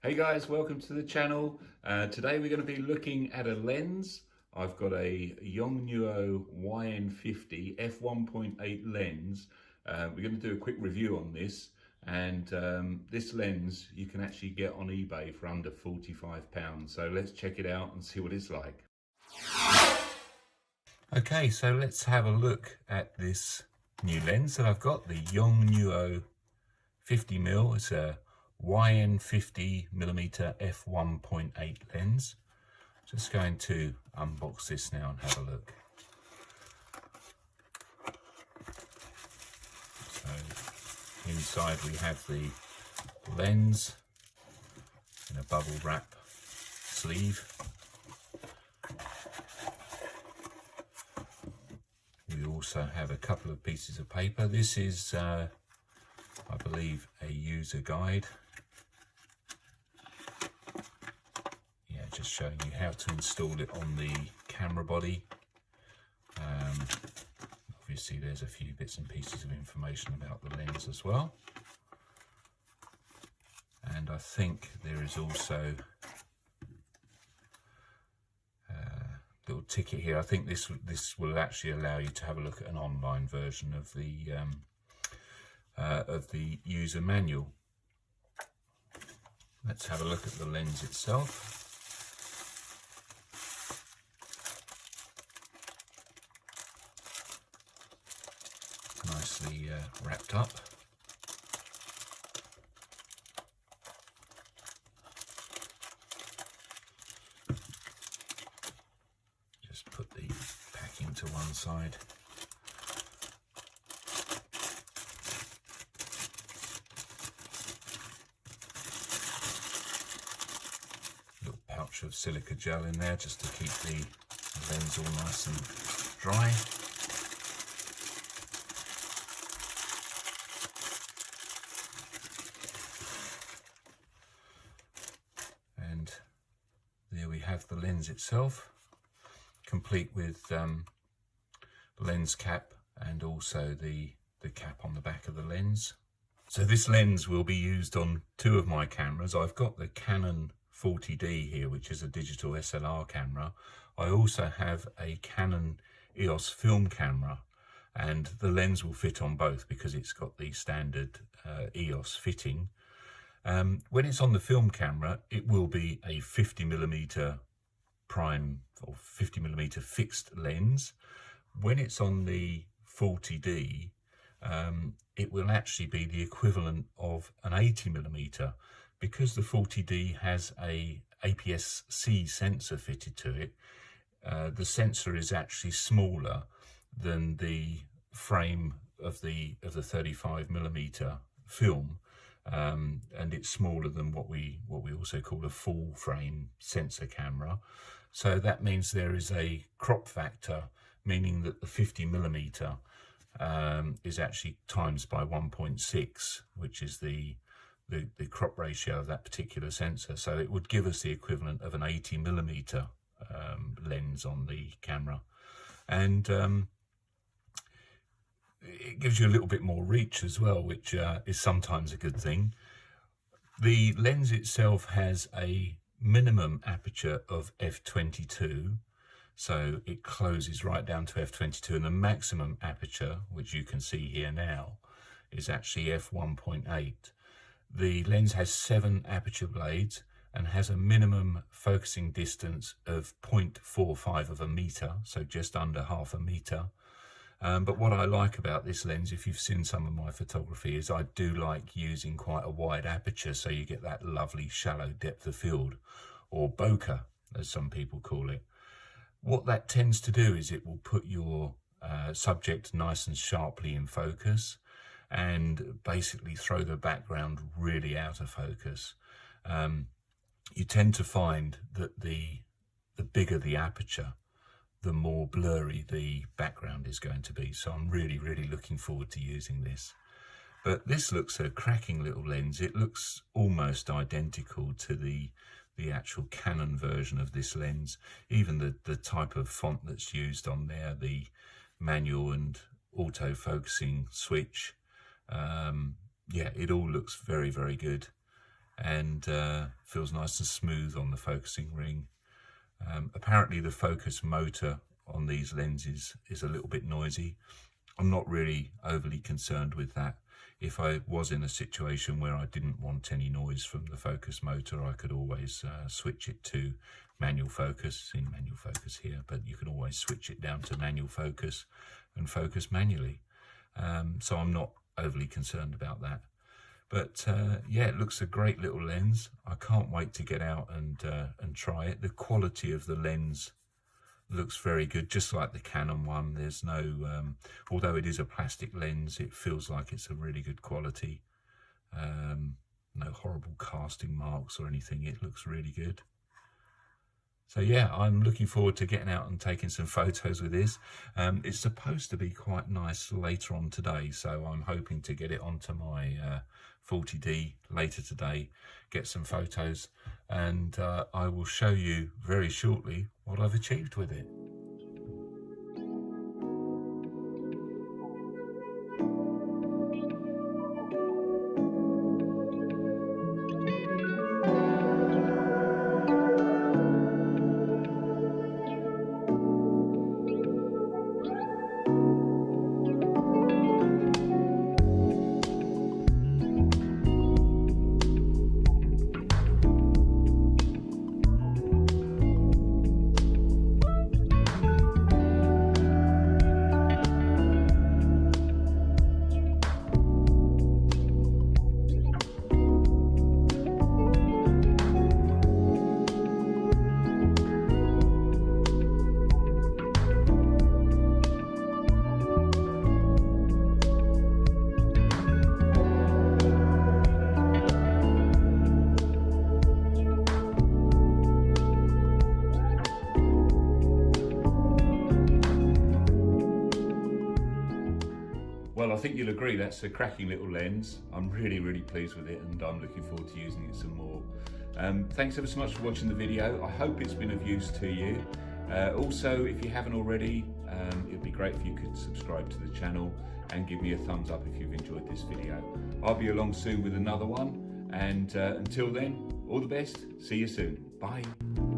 Hey guys, welcome to the channel. Today we're going to be looking at a lens. I've got a Yongnuo YN50 F1.8 lens. We're going to do a quick review on this, and this lens you can actually get on eBay for under £45. So let's check it out and see what it's like. Okay, so let's have a look at this new lens that I've got, the Yongnuo 50mm. It's a YN50mm F1.8 lens. Just going to unbox this now and have a look. So inside we have the lens in a bubble wrap sleeve. We also have a couple of pieces of paper. This is I believe a user guide. Just showing you how to install it on the camera body. Obviously there's a few bits and pieces of information about the lens as well. And I think there is also a little ticket here. I think this will actually allow you to have a look at an online version of the user manual. Let's have a look at the lens itself. Nicely wrapped up. Just put the packing to one side. Little pouch of silica gel in there just to keep the lens all nice and dry. There we have the lens itself, complete with lens cap and also the cap on the back of the lens. So this lens will be used on two of my cameras. I've got the Canon 40D here, which is a digital SLR camera. I also have a Canon EOS film camera, and the lens will fit on both because it's got the standard EOS fitting. When it's on the film camera, it will be a 50mm prime or 50mm fixed lens. When it's on the 40D, it will actually be the equivalent of an 80mm, because the 40D has a APS-C sensor fitted to it. The sensor is actually smaller than the frame of the 35mm film. And it's smaller than what we also call a full frame sensor camera. So that means there is a crop factor, meaning that the 50mm is actually times by 1.6, which is the crop ratio of that particular sensor. So it would give us the equivalent of an 80mm lens on the camera. And it gives you a little bit more reach as well, which is sometimes a good thing. The lens itself has a minimum aperture of f/22, so it closes right down to f/22, and the maximum aperture, which you can see here now, is actually f/1.8. The lens has 7 aperture blades and has a minimum focusing distance of 0.45 of a meter, so just under half a meter. But what I like about this lens, if you've seen some of my photography, is I do like using quite a wide aperture, so you get that lovely shallow depth of field, or bokeh as some people call it. What that tends to do is it will put your subject nice and sharply in focus and basically throw the background really out of focus. You tend to find that the bigger the aperture, the more blurry the background is going to be. So I'm really looking forward to using this. But this looks a cracking little lens. It looks almost identical to the actual Canon version of this lens. Even the type of font that's used on there, the manual and auto focusing switch. Yeah, it all looks very good. and feels nice and smooth on the focusing ring. Apparently the focus motor on these lenses is a little bit noisy. I'm not really overly concerned with that. If I was in a situation where I didn't want any noise from the focus motor, I could always switch it to manual focus, in manual focus here, but you can always switch it down to manual focus and focus manually. So I'm not overly concerned about that. But yeah, it looks a great little lens. I can't wait to get out and try it. The quality of the lens looks very good, just like the Canon one. There's no, although it is a plastic lens, it feels like it's a really good quality. No horrible casting marks or anything. It looks really good. So yeah, I'm looking forward to getting out and taking some photos with this. It's supposed to be quite nice later on today, so I'm hoping to get it onto my 40D later today, get some photos, and I will show you very shortly what I've achieved with it. Well, I think you'll agree that's a cracking little lens. I'm really pleased with it, and I'm looking forward to using it some more. Thanks ever so much for watching the video. I hope it's been of use to you. Also, if you haven't already, it'd be great if you could subscribe to the channel and give me a thumbs up if you've enjoyed this video. I'll be along soon with another one, and until then, all the best. See you soon. Bye.